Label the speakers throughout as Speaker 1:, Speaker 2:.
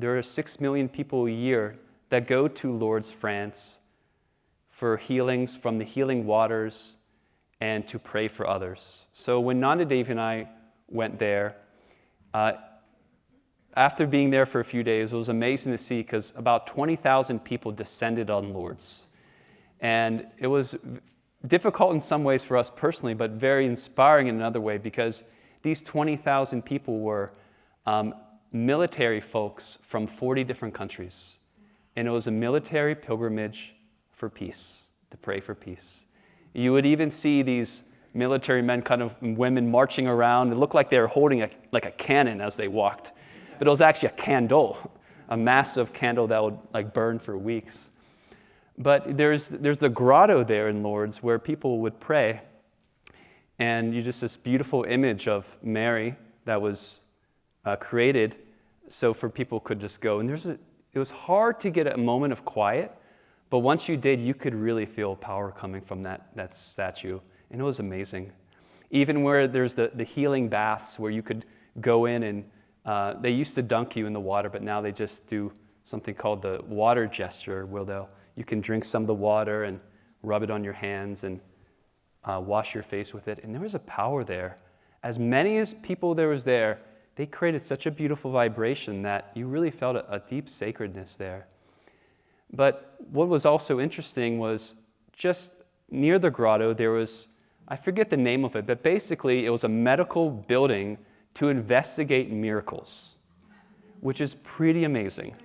Speaker 1: there are 6 million people a year that go to Lourdes, France, for healings from the healing waters and to pray for others. So when Ananda Devi and I went there, after being there for a few days, it was amazing to see because about 20,000 people descended on Lourdes. And it was difficult in some ways for us personally, but very inspiring in another way because these 20,000 people were military folks from 40 different countries. And it was a military pilgrimage for peace, to pray for peace. You would even see these military men, kind of women marching around. It looked like they were holding like a cannon as they walked. But it was actually a candle, a massive candle that would like burn for weeks. But there's the grotto there in Lourdes where people would pray. And you just this beautiful image of Mary that was created so for people could just go. And it was hard to get a moment of quiet, but once you did, you could really feel power coming from that statue. And it was amazing. Even where there's the healing baths where you could go in and they used to dunk you in the water, but now they just do something called the water gesture, where you can drink some of the water and rub it on your hands and wash your face with it. And there was a power there. As many as people there was there, they created such a beautiful vibration that you really felt a deep sacredness there. But what was also interesting was just near the grotto, there was, I forget the name of it, but basically it was a medical building to investigate miracles, which is pretty amazing.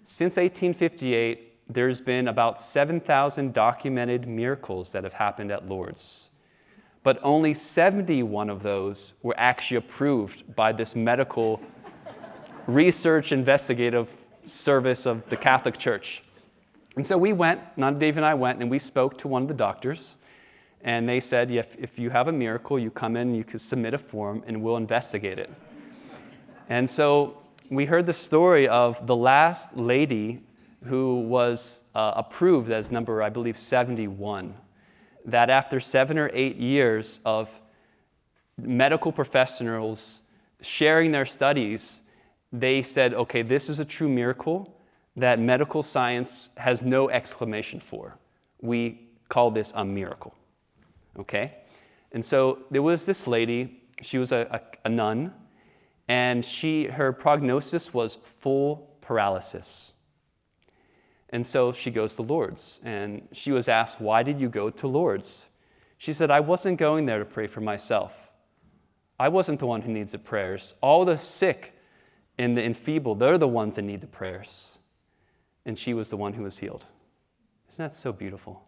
Speaker 1: Since 1858, there's been about 7,000 documented miracles that have happened at Lourdes. But only 71 of those were actually approved by this medical research investigative service of the Catholic Church. And so we went, Ananda Devi and I went, and we spoke to one of the doctors. And they said, if you have a miracle, you come in, you can submit a form, and we'll investigate it. And so we heard the story of the last lady who was approved as number, I believe, 71, that after 7 or 8 years of medical professionals sharing their studies, they said, okay, this is a true miracle that medical science has no exclamation for. We call this a miracle. Okay? And so there was this lady, she was a nun, and her prognosis was full paralysis. And so she goes to Lourdes, and she was asked, why did you go to Lourdes? She said, I wasn't going there to pray for myself. I wasn't the one who needs the prayers. All the sick and the enfeebled, they're the ones that need the prayers. And she was the one who was healed. Isn't that so beautiful?